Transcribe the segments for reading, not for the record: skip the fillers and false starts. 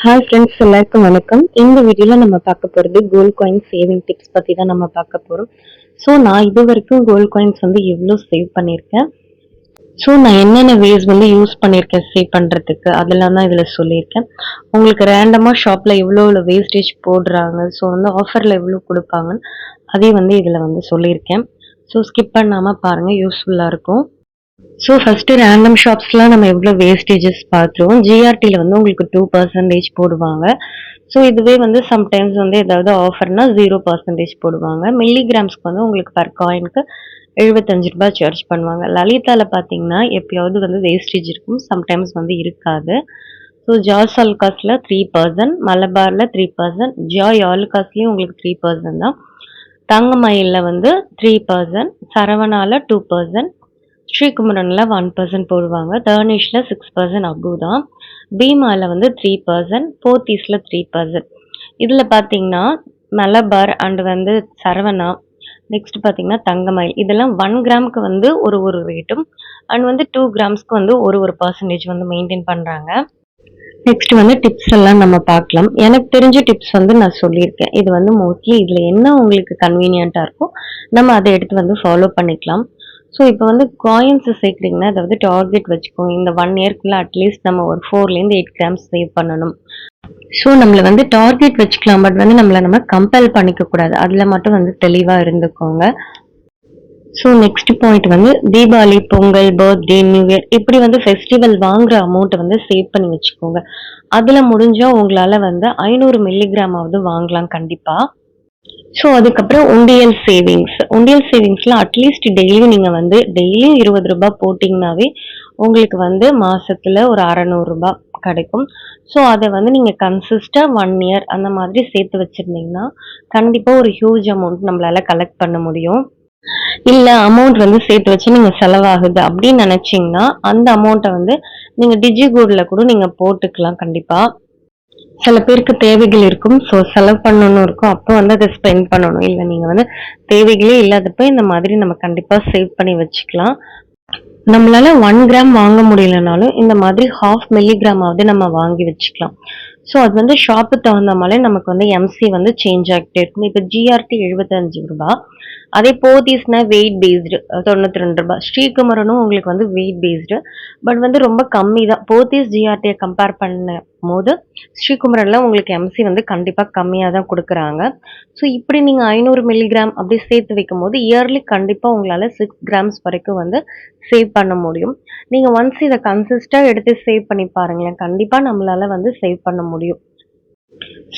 Hi friends, எல்லாருக்கும் வணக்கம். இந்த வீடியோவில் நம்ம பார்க்க போகிறது கோல்ட் காயின் சேவிங் டிப்ஸ் பற்றி தான் நம்ம பார்க்க போகிறோம். ஸோ நான் இது வரைக்கும் கோல்ட் காயின்ஸ் எவ்வளோ சேவ் பண்ணியிருக்கேன், ஸோ நான் என்னென்ன வேஸ் யூஸ் பண்ணியிருக்கேன் சேவ் பண்ணுறதுக்கு, அதெல்லாம் தான் இதில் சொல்லியிருக்கேன். உங்களுக்கு ரேண்டமாக ஷாப்பில் எவ்வளோ வேஸ்டேஜ் போடுறாங்க, ஸோ ஆஃபரில் எவ்வளோ கொடுப்பாங்கன்னு அதையும் இதில் சொல்லியிருக்கேன். ஸோ ஸ்கிப் பண்ணாமல் பாருங்கள், யூஸ்ஃபுல்லாக இருக்கும். ஸோ ஃபர்ஸ்ட் ரேண்டம் ஷாப்ஸ்லாம் நம்ம எவ்வளோ வேஸ்டேஜஸ் பார்த்துருவோம். ஜிஆர்டியில் உங்களுக்கு 2% போடுவாங்க. ஸோ இதுவே சம்டைம்ஸ் ஏதாவது ஆஃபர்னா 0% போடுவாங்க. மில்லிகிராம்ஸ்க்கு உங்களுக்கு பர் காயினுக்கு 75 ரூபாய் சார்ஜ் பண்ணுவாங்க. லலிதாவில் பார்த்தீங்கன்னா எப்பயாவது வேஸ்டேஜ் இருக்கும், சம்டைம்ஸ் இருக்காது. ஸோ ஜாஸ் ஆல்காஸில் 3%, மலபாரில் 3%, ஜாய் ஆல்காஸ்லேயும் உங்களுக்கு 3% தான். தங்கமயிலில் 3%, சரவணாவில் 2%, ஸ்ரீகுமரனில் 1% போடுவாங்க. தர்னிஷில் 6% அபூ தான். பீமாவில் 3%, போத்தீஸில் 3%. இதில் பார்த்தீங்கன்னா மலபார் அண்ட் சரவணா, நெக்ஸ்ட் பார்த்தீங்கன்னா தங்கமயில், இதெல்லாம் 1 கிராமுக்கு ஒரு ரேட்டும் அண்ட் 2 கிராம்ஸ்க்கு ஒரு பர்சன்டேஜ் மெயின்டைன் பண்ணுறாங்க. நெக்ஸ்ட் டிப்ஸ் எல்லாம் நம்ம பார்க்கலாம். எனக்கு தெரிஞ்ச டிப்ஸ் நான் சொல்லியிருக்கேன். இது மோஸ்ட்லி இதில் என்ன உங்களுக்கு கன்வீனியண்ட்டாக இருக்கோ நம்ம அதை எடுத்து ஃபாலோ பண்ணிக்கலாம். ஸோ இப்போ காயின்ஸ் சேர்க்குறீங்கன்னா அதாவது டார்கெட் வச்சுக்கோங்க. இந்த 1 இயர்க்குள்ள அட்லீஸ்ட் நம்ம ஒரு 4லேருந்து 8 கிராம்ஸ் சேவ் பண்ணணும். ஸோ நம்மள டார்கெட் வச்சுக்கலாம், பட் நம்மளை நம்ம கம்பல் பண்ணிக்க கூடாது. அதில் மட்டும் தெளிவாக இருந்துக்கோங்க. So next point Deepavali, Pongal, birthday, new year இப்படி ஃபெஸ்டிவல் வாங்குற அமௌண்ட்டை சேவ் பண்ணி வச்சுக்கோங்க. அதில் முடிஞ்சால் உங்களால் 500 மில்லிகிராமாவது வாங்கலாம் கண்டிப்பாக. ஸோ அதுக்கப்புறம் உண்டியல் சேவிங்ஸில் அட்லீஸ்ட் டெய்லியும் நீங்கள் டெய்லியும் 20 ரூபாய் போட்டிங்கனாவே உங்களுக்கு மாதத்தில் ஒரு 600 ரூபாய் கிடைக்கும். ஸோ அதை நீங்கள் கன்சிஸ்டாக 1 இயர் அந்த மாதிரி சேர்த்து வச்சுருந்தீங்கன்னா கண்டிப்பாக ஒரு ஹியூஜ் அமௌண்ட் நம்மளால் கலெக்ட் பண்ண முடியும். இல்லை அமௌண்ட் சேர்த்து வச்சு நீங்கள் செலவாகுது அப்படின்னு நினச்சிங்கன்னா அந்த அமௌண்ட்டை நீங்கள் டிஜிகோல்டில் கூட நீங்கள் போட்டுக்கலாம் கண்டிப்பாக. சில பேருக்கு தேவைகள் இருக்கும், ஸோ செலவு பண்ணணும் இருக்கும், அப்போ அதை ஸ்பெண்ட் பண்ணணும். இல்லை நீங்கள் தேவைகளே இல்லாதப்ப இந்த மாதிரி நம்ம கண்டிப்பாக சேவ் பண்ணி வச்சுக்கலாம். நம்மளால 1 கிராம் வாங்க முடியலனாலும் இந்த மாதிரி 1/2 மில்லிகிராமாவது நம்ம வாங்கி வச்சுக்கலாம். ஸோ அது ஷாப்புக்கு தகுந்த மாதிரி நமக்கு எம்சி சேஞ்ச் ஆகிட்டே இருக்கும். இப்போ ஜிஆர்டி 75 ரூபாய், அதே போத்தீஸ்னா வெயிட் பேஸ்டு 92 ரூபாய். ஸ்ரீகுமரனும் உங்களுக்கு வெயிட் பேஸ்டு, பட் ரொம்ப கம்மி தான். போத்தீஸ் ஜிஆர்டியை கம்பேர் பண்ணும் போது ஸ்ரீகுமரனில் உங்களுக்கு எம்சி கண்டிப்பாக கம்மியாக தான் கொடுக்குறாங்க. ஸோ இப்படி நீங்கள் 500 மில்லிகிராம் அப்படி சேர்த்து வைக்கும் போது இயர்லி கண்டிப்பாக உங்களால் 6 கிராம்ஸ் வரைக்கும் சேவ் பண்ண முடியும். நீங்கள் ஒன்ஸ் இதை கன்சிஸ்டாக எடுத்து சேவ் பண்ணி பாருங்களேன், கண்டிப்பாக நம்மளால் சேவ் பண்ண முடியும்.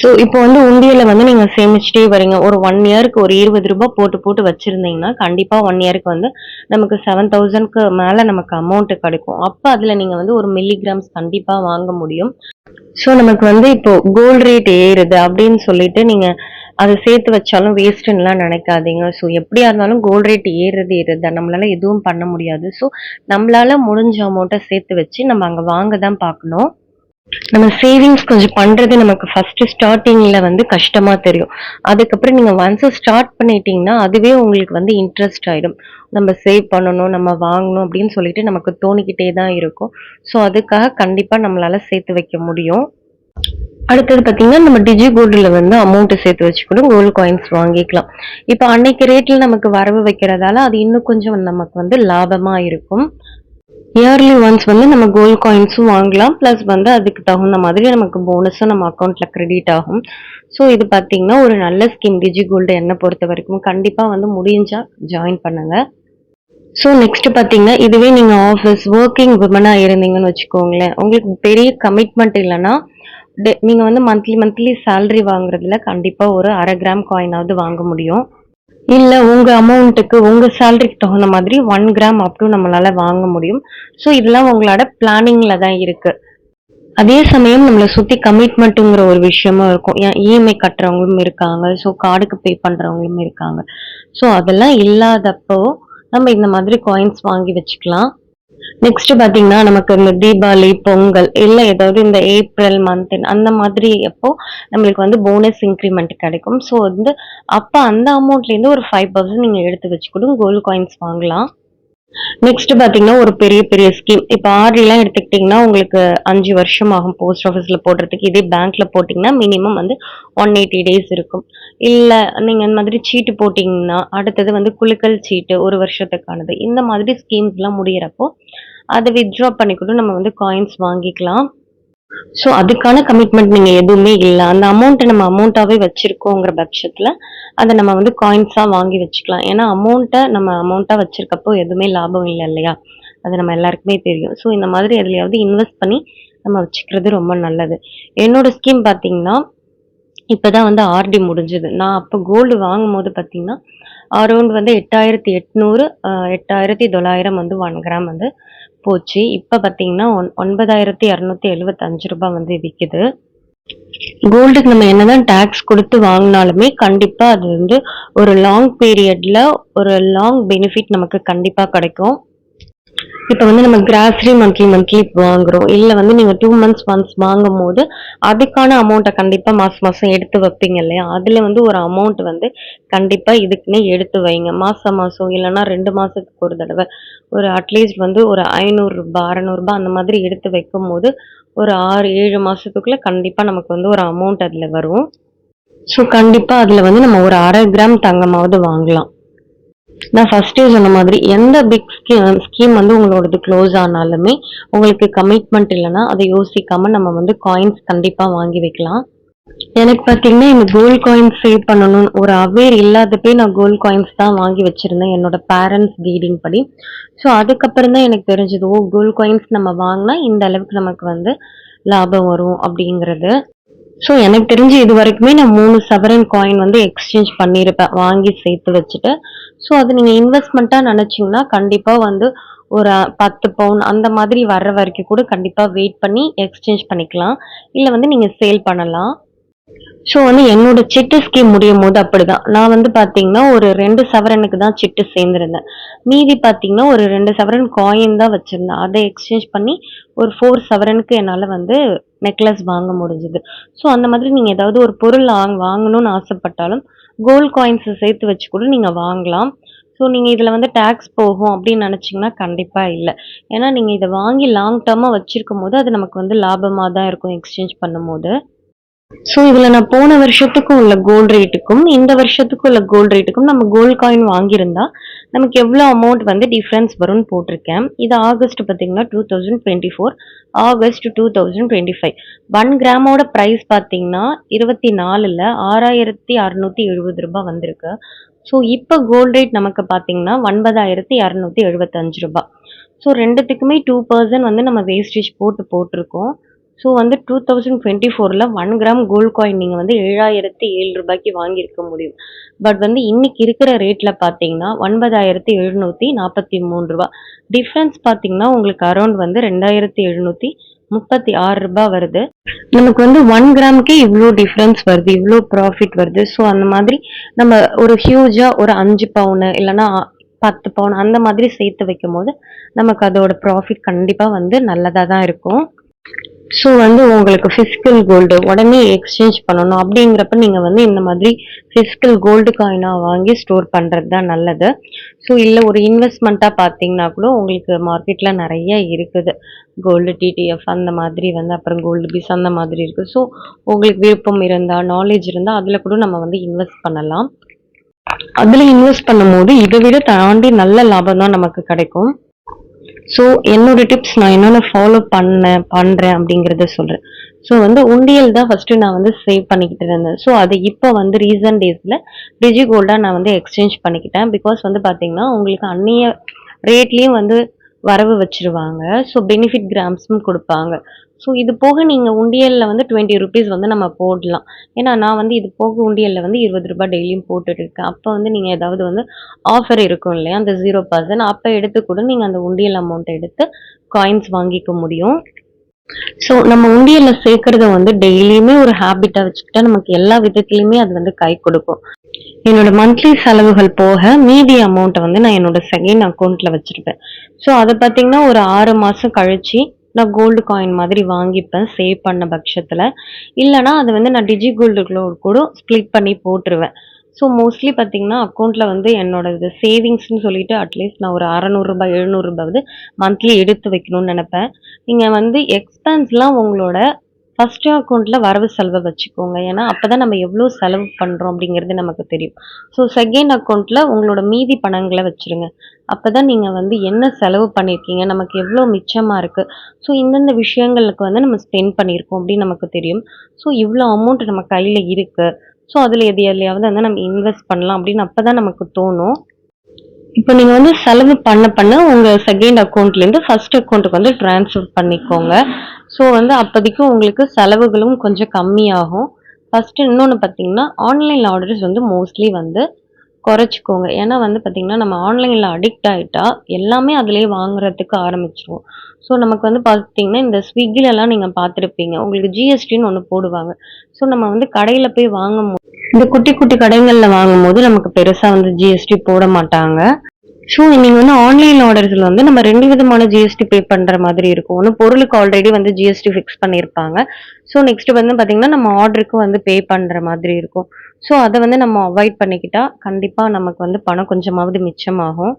ஸோ இப்போ உண்டியலில் நீங்கள் சேமிச்சுட்டே வரீங்க. ஒரு 1 இயருக்கு ஒரு 20 ரூபாய் போட்டு வச்சுருந்தீங்கன்னா கண்டிப்பாக 1 இயருக்கு நமக்கு 7000க்கு மேலே நமக்கு அமௌண்ட்டு கிடைக்கும். அப்போ அதில் நீங்கள் ஒரு மில்லிகிராம்ஸ் கண்டிப்பாக வாங்க முடியும். ஸோ நமக்கு இப்போ கோல்டு ரேட் ஏறுது அப்படின்னு சொல்லிட்டு நீங்கள் அதை சேர்த்து வச்சாலும் வேஸ்ட்டுன்னெலாம் நினைக்காதீங்க. ஸோ எப்படியா இருந்தாலும் கோல்டு ரேட் ஏறுது நம்மளால எதுவும் பண்ண முடியாது. ஸோ நம்மளால முடிஞ்ச அமௌண்ட்டை சேர்த்து வச்சு நம்ம அங்கே வாங்க தான் பார்க்கணும். நம்ம சேவிங்ஸ் கொஞ்சம் பண்றது நமக்கு ஃபர்ஸ்ட் ஸ்டார்டிங்ல கஷ்டமா தெரியும். அதுக்கப்புறம் நீங்க ஒன்ஸ் ஸ்டார்ட் பண்ணிட்டீங்கன்னா அதுவே உங்களுக்கு இன்ட்ரெஸ்ட் ஆயிடும். நம்ம சேவ் பண்ணணும், நம்ம வாங்கணும் அப்படின்னு சொல்லிட்டு நமக்கு தோணிக்கிட்டே தான் இருக்கும். ஸோ அதுக்காக கண்டிப்பா நம்மளால சேர்த்து வைக்க முடியும். அடுத்தது பார்த்தீங்கன்னா நம்ம டிஜி கோல்டில் அமௌண்ட் சேர்த்து வச்சு கூட கோல்டு காயின்ஸ் வாங்கிக்கலாம். இப்போ அன்னைக்கு ரேட்ல நமக்கு வரவு வைக்கிறதால அது இன்னும் கொஞ்சம் நமக்கு லாபமா இருக்கும். இயர்லி ஒன்ஸ் நம்ம கோல்ட் காயின்ஸும் வாங்கலாம், ப்ளஸ் அதுக்கு தகுந்த மாதிரி நமக்கு போனஸும் நம்ம அக்கௌண்ட்ல கிரெடிட் ஆகும். ஸோ இது பார்த்தீங்கன்னா ஒரு நல்ல ஸ்கீம் டிஜி கோல்டு என்னை பொறுத்த வரைக்கும். கண்டிப்பாக முடிஞ்சா ஜாயின் பண்ணுங்க. ஸோ நெக்ஸ்ட் பார்த்தீங்கன்னா இதுவே நீங்கள் ஆஃபீஸ் ஒர்க்கிங் உமனாக இருந்தீங்கன்னு வச்சுக்கோங்களேன், உங்களுக்கு பெரிய கமிட்மெண்ட் இல்லைன்னா நீங்கள் மந்த்லி சேலரி வாங்குறதுல கண்டிப்பாக ஒரு 1/2 கிராம் காயினாவது வாங்க முடியும். இல்லை உங்கள் அமௌண்ட்டுக்கு உங்கள் சேலரிக்கு தகுந்த மாதிரி 1 கிராம் அப்டும் நம்மளால வாங்க முடியும். ஸோ இதெல்லாம் உங்களோட பிளானிங்கில் தான் இருக்கு. அதே சமயம் நம்மளை சுற்றி கமிட்மெண்ட்டுங்கிற ஒரு விஷயமும் இருக்கும். ஏன் இஎம்ஐ கட்டுறவங்களும் இருக்காங்க, ஸோ கார்டுக்கு பே பண்ணுறவங்களும் இருக்காங்க. ஸோ அதெல்லாம் இல்லாதப்போ நம்ம இந்த மாதிரி காயின்ஸ் வாங்கி வச்சுக்கலாம். நெக்ஸ்ட் பார்த்தீங்கன்னா நமக்கு இந்த தீபாவளி, பொங்கல் இல்லை ஏதாவது இந்த ஏப்ரல் மந்த் அந்த மாதிரி அப்போ நம்மளுக்கு போனஸ் இன்க்ரிமெண்ட் கிடைக்கும். ஸோ அப்போ அந்த அமௌண்ட்லேருந்து ஒரு 5% நீங்கள் எடுத்து வச்சு கூட கோல்டு காயின்ஸ் வாங்கலாம். நெக்ஸ்ட் பாத்தீங்கன்னா ஒரு பெரிய பெரிய ஸ்கீம். இப்ப ஆர்டிலாம் எடுத்துக்கிட்டீங்கன்னா உங்களுக்கு 5 வருஷம் ஆகும் போஸ்ட் ஆஃபீஸ்ல போடுறதுக்கு. இதே பேங்க்ல போட்டீங்கன்னா மினிமம் வந்து 180 டேஸ் இருக்கும். இல்ல நீங்க இந்த மாதிரி சீட்டு போட்டீங்கன்னா, அடுத்தது வந்து குலுக்கல் சீட்டு 1 வருஷத்துக்கானது. இந்த மாதிரி ஸ்கீம்ஸ்லாம் முடியறப்போ, அத வித்ட்ரா பண்ணி கூட நம்ம வந்து காயின்ஸ் வாங்கிக்கலாம். ஸோ அதுக்கான கமிட்மெண்ட் நீங்க எதுவுமே இல்ல. அந்த அமௌண்ட்ட நம்ம அமௌண்ட்டாவே வச்சிருக்கோங்கிற பட்சத்துல, அத நம்ம வந்து காயின்ஸா வாங்கி வச்சுக்கலாம். ஏன்னா நம்ம அமௌண்ட்டா வச்சிருக்கப்போ எதுவுமே லாபம் இல்ல இல்லையா? அது நம்ம எல்லாருக்குமே தெரியும். ஸோ இந்த மாதிரி எதுலயாவது இன்வெஸ்ட் பண்ணி நம்ம வச்சுக்கிறது ரொம்ப நல்லது. என்னோட ஸ்கீம் பார்த்தீங்கன்னா, இப்பதான் வந்து ஆர்டி முடிஞ்சது. நான் அப்ப கோல்டு வாங்கும்போது பார்த்தீங்கன்னா, அரவுண்ட் வந்து 8,800 8,900 வந்து 1 கிராம் வந்து போச்சு. இப்ப பார்த்தீங்கன்னா, ரூ. 9,275 வந்து விக்குது. கோல்டுக்கு நம்ம என்னதான் டாக்ஸ் குடுத்து வாங்குனாலுமே, கண்டிப்பா அது வந்து ஒரு லாங் பீரியட்ல ஒரு லாங் பெனிஃபிட் நமக்கு கண்டிப்பா கிடைக்கும். இப்ப வந்து நம்ம கிராசரி மந்த்லி வாங்குறோம். இல்ல வந்து நீங்க 2 மந்த்ஸ் ஒன்ஸ் வாங்கும்போது, அதுக்கான அமௌண்ட்ட கண்டிப்பா மாசம் மாசம் எடுத்து வைப்பீங்க இல்லையா? அதுல வந்து ஒரு அமௌண்ட் வந்து கண்டிப்பா இதுக்குன்னே எடுத்து வைங்க. மாசம் மாசம் இல்லன்னா 2 மாசத்துக்கு ஒரு தடவ ஒரு அட்லீஸ்ட் வந்து ஒரு ரூ. 500 ரூ. 600 அந்த மாதிரி எடுத்து வைக்கும்போது, ஒரு 6, 7 மாசத்துக்குள்ள கண்டிப்பா நமக்கு வந்து ஒரு அமௌண்ட் அதுல வரும். ஸோ கண்டிப்பா அதுல வந்து நம்ம ஒரு 1/2 கிராம் தங்கமாவது வாங்கலாம். நான் ஃபர்ஸ்ட்டே சொன்ன மாதிரி எந்த பிக் ஸ்கீம் வந்து உங்களோடது க்ளோஸ் ஆனாலுமே, உங்களுக்கு கமிட்மெண்ட் இல்லன்னா, அத யோசிக்காம நம்ம வந்து காயின்ஸ் கண்டிப்பா வாங்கி வைக்கலாம். எனக்கு பார்த்தீங்கன்னா, இந்த கோல்ட் காயின்ஸ் சேவ் பண்ணணும்னு ஒரு அவேர் இல்லாதப்பயே நான் கோல்ட் காயின்ஸ் தான் வாங்கி வச்சிருந்தேன். என்னோட பேரண்ட்ஸ் கீடிங் படி. ஸோ அதுக்கப்புறம் தான் எனக்கு தெரிஞ்சது, ஓ! கோல்ட் காயின்ஸ் நம்ம வாங்குனா இந்த அளவுக்கு நமக்கு வந்து லாபம் வரும் அப்படிங்கிறது. ஸோ எனக்கு தெரிஞ்சு இதுவரைக்குமே நான் 3 சவரன் காயின் வந்து எக்ஸ்சேஞ்ச் பண்ணியிருப்பேன். வாங்கி சேர்த்து வச்சுட்டு. ஸோ அது நீங்க இன்வெஸ்ட்மென்ட்டா நெனச்சீங்கன்னா, கண்டிப்பா வந்து ஒரு 10 பவுன் அந்த மாதிரி வர்ற வரைக்கும் கூட கண்டிப்பா வெயிட் பண்ணி எக்ஸ்சேஞ்ச் பண்ணிக்கலாம். இல்ல வந்து நீங்க சேல் பண்ணலாம். ஸோ வந்து என்னோட சிட்டு ஸ்கீம் முடியும்போது அப்படிதான். நான் வந்து பார்த்தீங்கன்னா, ஒரு 2 சவரனுக்கு தான் சிட்டு சேர்ந்திருந்தேன். மீதி பார்த்தீங்கன்னா, ஒரு 2 சவரன் காயின் தான் வச்சிருந்தேன். அத எக்ஸ்சேஞ்ச் பண்ணி ஒரு 4 சவரனுக்கு என்னால வந்து நெக்லஸ் வாங்க முடிஞ்சது. ஸோ அந்த மாதிரி நீங்க ஏதாவது ஒரு பொருள் வாங்கணும்னு ஆசைப்பட்டாலும், கோல்ட் காயின்ஸ சேர்த்து வச்சு கூட நீங்க வாங்கலாம். ஸோ நீங்க இதுல வந்து டாக்ஸ் போகும் அப்படின்னு நெனச்சீங்கன்னா, கண்டிப்பா இல்ல. ஏன்னா நீங்க இத வாங்கி லாங் டர்மா வச்சிருக்கும்போது, அது நமக்கு வந்து லாபமா தான் இருக்கும் எக்ஸ்சேஞ்ச் பண்ணும்போது. ஸோ இதுல நான் போன வருஷத்துக்கும் உள்ள கோல்ட் ரேட்டுக்கும், இந்த வருஷத்துக்கும் உள்ள கோல்ட் ரேட்டுக்கும் நம்ம கோல்ட் காயின் வாங்கியிருந்தா, நமக்கு எவ்ளோ அமௌண்ட் வந்து டிஃபரன்ஸ் வரும்னு போட்டிருக்கேன். இது ஆகஸ்ட் பார்த்தீங்கன்னா 2024, ஆகஸ்ட் 2025. 1 கிராமோட பிரைஸ் பார்த்தீங்கன்னா 24ல ரூ. 6,670 வந்திருக்கு. ஸோ இப்ப கோல்ட் ரேட் நமக்கு பார்த்தீங்கன்னா ரூ. 9,275. ஸோ 2த்துக்குமே 2% வந்து நம்ம வேஸ்டேஜ் போட்டிருக்கோம். ஸோ வந்து 2024ல 1 கிராம் கோல்ட் காயின் நீங்க வந்து ரூ. 7,007க்கு வாங்கியிருக்க முடியும். பட் வந்து இன்னைக்கு இருக்கிற ரேட்ல பார்த்தீங்கன்னா, ரூ. 9,743. டிஃபரன்ஸ் பார்த்தீங்கன்னா, உங்களுக்கு அரவுண்ட் வந்து ரூ. 2,736 வருது. நமக்கு வந்து 1 கிராமுக்கே இவ்ளோ டிஃபரன்ஸ் வருது. இவ்ளோ ப்ராஃபிட் வருது. ஸோ அந்த மாதிரி நம்ம ஒரு ஹியூஜா ஒரு 5 பவுனு இல்லன்னா 10 பவுன் அந்த மாதிரி சேர்த்து வைக்கும்போது, நமக்கு அதோட ப்ராஃபிட் கண்டிப்பா வந்து நல்லதா தான் இருக்கும். ஸோ வந்து உங்களுக்கு பிசிக்கல் கோல்டு உடனே எக்ஸ்சேஞ்ச் பண்ணணும் அப்படிங்கிறப்ப நீங்க வந்து இந்த மாதிரி பிசிக்கல் கோல்டு காயினா வாங்கி ஸ்டோர் பண்றது தான் நல்லது. ஸோ இல்ல ஒரு இன்வெஸ்ட்மெண்ட்டா பார்த்தீங்கன்னா கூட உங்களுக்கு மார்க்கெட்ல நிறைய இருக்குது. கோல்டு டிடிஎஃப் அந்த மாதிரி வந்து அப்புறம் கோல்டு பீஸ் அந்த மாதிரி இருக்கு. ஸோ உங்களுக்கு விருப்பம் இருந்தா, நாலேஜ் இருந்தா அதுல கூட நம்ம வந்து இன்வெஸ்ட் பண்ணலாம். அதுல இன்வெஸ்ட் பண்ணும்போது இதை விட தாண்டி நல்ல லாபம் தான் நமக்கு கிடைக்கும். ஸோ என்னோட டிப்ஸ் நான் என்னென்ன ஃபாலோ பண்றேன் அப்படிங்கிறத சொல்றேன். ஸோ வந்து உண்டியல் தான் ஃபர்ஸ்ட் நான் வந்து சேவ் பண்ணிக்கிட்டு இருந்தேன். ஸோ அது இப்போ வந்து ரீசன்ட் டேஸ்ல டிஜி கோல்டா நான் வந்து எக்ஸ்சேஞ்ச் பண்ணிக்கிட்டேன். பிகாஸ் வந்து பாத்தீங்கன்னா உங்களுக்கு அந்நிய ரேட்லயும் வந்து வரவு வச்சிருவாங்க. ஸோ பெனிஃபிட் கிராம்ஸும் கொடுப்பாங்க. ஸோ இது போக நீங்க உண்டியல்ல வந்து 20 ருபீஸ் வந்து நம்ம போடலாம். ஏன்னா நான் வந்து இது போக உண்டியல்ல வந்து ரூ. 20 டெய்லியும் போட்டுட்டு இருக்கேன். அப்ப வந்து நீங்க ஏதாவது வந்து ஆஃபர் இருக்கும் இல்லையா? அந்த 0% அப்ப எடுத்து கூட நீங்க அந்த உண்டியல் அமௌண்ட் எடுத்து காயின்ஸ் வாங்கிக்க முடியும். ஸோ நம்ம உண்டியல்ல சேர்க்கறத வந்து டெய்லியுமே ஒரு ஹேபிட்டா வச்சுக்கிட்டா நமக்கு எல்லா விதத்திலயுமே அது வந்து கை கொடுக்கும். என்னோட மந்த்லி செலவுகள் போக மீதி அமௌண்ட்ட வந்து நான் என்னோட செகண்ட் அக்கவுண்ட்ல வச்சிருப்பேன். ஸோ அத பார்த்தீங்கன்னா ஒரு 6 மாசம் கழிச்சு நான் கோல்டு காயின் மாதிரி வாங்கிப்பேன் சேவ் பண்ண பட்சத்துல. இல்லன்னா அத வந்து நான் டிஜி கோல்டுக்குள்ள கூட ஸ்ப்ளிட் பண்ணி போட்டுருவேன். ஸோ மோஸ்ட்லி பார்த்தீங்கன்னா, அக்கவுண்ட்ல வந்து என்னோட இது சேவிங்ஸ்ன்னு சொல்லிட்டு அட்லீஸ்ட் நான் ஒரு ரூ. 600 ரூ. 700 மந்த்லி எடுத்து வைக்கணும்னு நெனப்பேன். நீங்க வந்து எக்ஸ்பென்ஸ்லாம் உங்களோட ஃபர்ஸ்ட் அக்கவுண்ட்ல வரவு செலவ வச்சுக்கோங்க. ஏன்னா, அப்பதான் நம்ம எவ்ளோ செலவு பண்றோம் அப்படிங்கிறது நமக்கு தெரியும். ஸோ செகண்ட் அக்கவுண்ட்ல உங்களோட மீதி பணங்கள வச்சுருங்க. அப்பதான் நீங்க வந்து என்ன செலவு பண்ணியிருக்கீங்க, நமக்கு எவ்ளோ மிச்சமா இருக்கு, ஸோ இந்தந்த விஷயங்களுக்கு வந்து நம்ம ஸ்பெண்ட் பண்ணியிருக்கோம் அப்படின்னு நமக்கு தெரியும். ஸோ இவ்ளோ அமௌண்ட் நம்ம கையில இருக்கு. ஸோ அதில எதுலயாவது வந்து நம்ம இன்வெஸ்ட் பண்ணலாம் அப்படின்னு அப்பதான் நமக்கு தோணும். இப்ப நீங்க வந்து செலவு பண்ண உங்க செகண்ட் அக்கவுண்ட்லேருந்து ஃபர்ஸ்ட் அக்கவுண்ட்க்கு வந்து ட்ரான்ஸ்ஃபர் பண்ணிக்கோங்க. ஸோ வந்து அப்போதைக்கு உங்களுக்கு செலவுகளும் கொஞ்சம் கம்மியாகும். ஃபர்ஸ்ட்டு இன்னொன்னு பார்த்தீங்கன்னா, ஆன்லைன் ஆர்டர்ஸ் வந்து மோஸ்ட்லி வந்து குறைச்சுக்கோங்க. ஏன்னா வந்து பார்த்தீங்கன்னா, நம்ம ஆன்லைன்ல அடிக்ட் ஆயிட்டா, எல்லாமே அதிலேயே வாங்குறதுக்கு ஆரம்பிச்சுருவோம். ஸோ நமக்கு வந்து பார்த்தீங்கன்னா, இந்த ஸ்விக்கிலலாம் நீங்க பார்த்துருப்பீங்க. உங்களுக்கு ஜிஎஸ்டின்னு ஒண்ணு போடுவாங்க. ஸோ நம்ம வந்து கடையில போய் இந்த குட்டி குட்டி கடைகள்ல வாங்கும்போது நமக்கு பெருசா வந்து ஜிஎஸ்டி போட மாட்டாங்க. ஸோ நீங்க வந்து ஆன்லைன் ஆர்டர்ஸ்ல வந்து நம்ம 2 விதமான ஜிஎஸ்டி பே பண்ற மாதிரி இருக்கும். ஒண்ணு பொருளுக்கு ஆல்ரெடி வந்து ஜிஎஸ்டி ஃபிக்ஸ் பண்ணியிருப்பாங்க. ஸோ நெக்ஸ்ட் வந்து பார்த்தீங்கன்னா, நம்ம ஆர்டருக்கு வந்து பே பண்ற மாதிரி இருக்கும். ஸோ அத வந்து நம்ம அவாய்ட் பண்ணிக்கிட்டா, கண்டிப்பா நமக்கு வந்து பணம் கொஞ்சமாவது மிச்சமாகும்.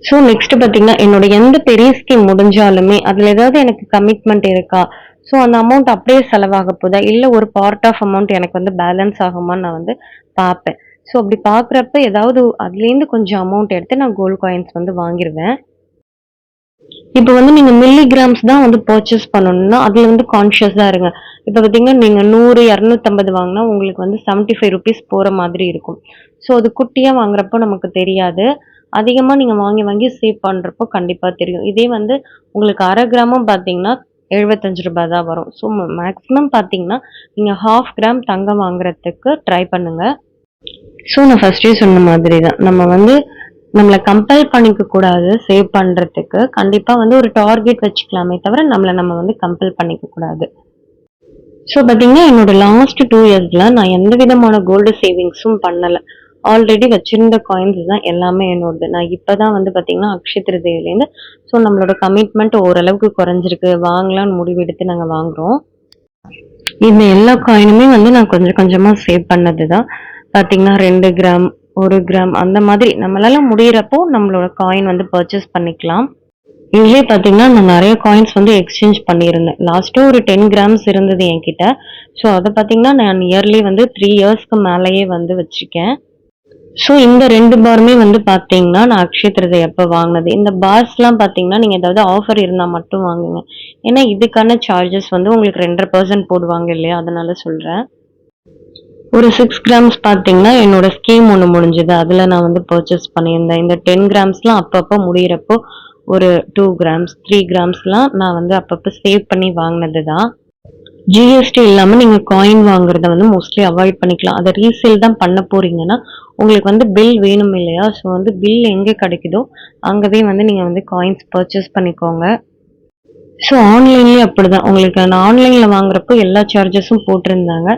ஸோ நெக்ஸ்ட் பார்த்தீங்கன்னா, என்னோட எந்த பெரிய ஸ்கீம் முடிஞ்சாலுமே, அதுல ஏதாவது எனக்கு கமிட்மெண்ட் இருக்கா? ஸோ அந்த அமௌண்ட் அப்படியே செலவாக போதா? இல்ல ஒரு பார்ட் ஆஃப் அமௌண்ட் எனக்கு வந்து பேலன்ஸ் ஆகுமான்னு நான் வந்து பார்ப்பேன். ஸோ அப்படி பார்க்குறப்ப ஏதாவது அதுலேருந்து கொஞ்சம் அமௌண்ட் எடுத்து நான் கோல்ட் காயின்ஸ் வந்து வாங்கிருவேன். இப்ப வந்து நீங்க மில்லிகிராம்ஸ் தான் வந்து பர்ச்சேஸ் பண்ணணும்னா, அதுல வந்து கான்ஷியஸா இருங்க. இப்ப பார்த்தீங்கன்னா, நீங்க 100, 250 வாங்குனா உங்களுக்கு வந்து ₹75 போற மாதிரி இருக்கும். ஸோ அது குட்டியா வாங்குறப்போ நமக்கு தெரியாது. அதிகமா நீங்க வாங்கி வாங்கி சேவ் பண்றப்போ கண்டிப்பா தெரியும். இதே வந்து உங்களுக்கு 1/2 கிராமும் பார்த்தீங்கன்னா, ₹75 தான் வரும். ஸோ மேக்ஸிமம் பார்த்தீங்கன்னா, நீங்க 1/2 கிராம் தங்கம் வாங்குறதுக்கு ட்ரை பண்ணுங்க. ஸோ நான் ஃபர்ஸ்ட்டே சொன்ன மாதிரி தான். நம்ம வந்து நம்மள கம்பல் பண்ணிக்க கூடாது சேவ் பண்றதுக்கு. கண்டிப்பா வந்து ஒரு டார்கெட் வச்சுக்கலாமே தவிர, நம்ம வந்து கம்பல் பண்ணிக்க கூடாது. ஸோ பார்த்தீங்கன்னா, என்னோட லாஸ்ட் 2 இயர்ஸ்ல நான் எந்த விதமான கோல்டு சேவிங்ஸும் பண்ணல. ஆல்ரெடி வச்சிருந்த காயின்ஸ் தான் எல்லாமே என்னோடது. நான் இப்ப தான் வந்து பார்த்தீங்கன்னா, அக்ஷய திருதியிலேருந்து ஸோ நம்மளோட கமிட்மெண்ட் ஓரளவுக்கு குறைஞ்சிருக்கு. வாங்கலாம்னு முடிவெடுத்து நாங்க வாங்குறோம். இந்த எல்லா காயினுமே வந்து நான் கொஞ்சம் கொஞ்சமா சேவ் பண்ணது தான். பார்த்தீங்கன்னா 2 கிராம், 1 கிராம் அந்த மாதிரி நம்மளால முடியறப்போ நம்மளோட காயின் வந்து பர்ச்சேஸ் பண்ணிக்கலாம். இதுலயே பார்த்தீங்கன்னா, நான் நெறைய காயின்ஸ் வந்து எக்ஸ்சேஞ்ச் பண்ணியிருந்தேன். லாஸ்ட்டா ஒரு 10 கிராம்ஸ் இருந்தது என்கிட்ட. ஸோ அத பார்த்தீங்கன்னா, நான் இயர்லி வந்து 3 இயர்ஸ்க்கு மேலயே வந்து வச்சிருக்கேன். ஸோ இந்த 2 பாருமே வந்து பார்த்தீங்கன்னா, நான் அக்ஷய திருதியை அப்ப வாங்குனது. இந்த பார்ஸ்லாம் பார்த்தீங்கன்னா, நீங்க ஏதாவது ஆஃபர் இருந்தா மட்டும் வாங்குங்க. ஏன்னா இதுக்கான சார்ஜஸ் வந்து உங்களுக்கு 2.5% போடுவாங்க இல்லையா? அதனால சொல்றேன். ஒரு 6 கிராம்ஸ் பார்த்தீங்கன்னா, என்னோட ஸ்கீம் ஒண்ணு முடிஞ்சது. அதுல நான் வந்து பர்ச்சேஸ் பண்ணியிருந்தேன். இந்த 10 கிராம்ஸ்லாம் அப்பப்போ முடியிறப்போ ஒரு 2 கிராம்ஸ், 3 கிராம்ஸ்லாம் நான் வந்து அப்பப்போ சேவ் பண்ணி வாங்குனது தான். ஜிஎஸ்டி இல்லாம நீங்க காயின் வாங்குறத வந்து மோஸ்ட்லி அவாய்ட் பண்ணிக்கலாம். அத ரீசேல் தான் பண்ண போறீங்கன்னா, உங்களுக்கு வந்து பில் வேணும் இல்லையா? ஸோ வந்து பில் எங்க கிடைக்குதோ, அங்கவே வந்து நீங்க வந்து காயின்ஸ் பர்ச்சேஸ் பண்ணிக்கோங்க. ஸோ ஆன்லைன்லயே அப்படிதான். உங்களுக்கு நான் ஆன்லைன்ல வாங்குறப்போ எல்லா சார்ஜஸும் போட்டிருந்தாங்க.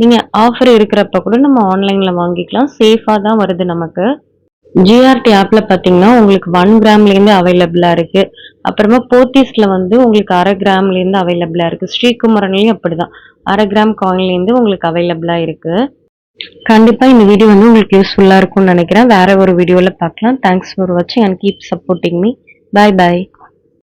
நீங்க ஆஃபர் இருக்கிறப்ப கூட நம்ம ஆன்லைன்ல வாங்கிக்கலாம். சேஃபா தான் வருது நமக்கு. ஜிஆர்டி ஆப்ல பார்த்தீங்கன்னா, உங்களுக்கு 1 கிராம்லேருந்து அவைலபிளா இருக்கு. அப்புறமா போத்தீஸ்ல வந்து உங்களுக்கு 1/2 கிராம்லேருந்து அவைலபிளா இருக்கு. ஸ்ரீகுமரன்லயும் அப்படிதான். 1/2 கிராம் காயின்லேருந்து உங்களுக்கு அவைலபிளா இருக்கு. கண்டிப்பா இந்த வீடியோ வந்து உங்களுக்கு யூஸ்ஃபுல்லா இருக்கும்னு நினைக்கிறேன். வேற ஒரு வீடியோல பார்க்கலாம். தேங்க்ஸ் ஃபார் வாட்சிங் and keep supporting me. Bye bye.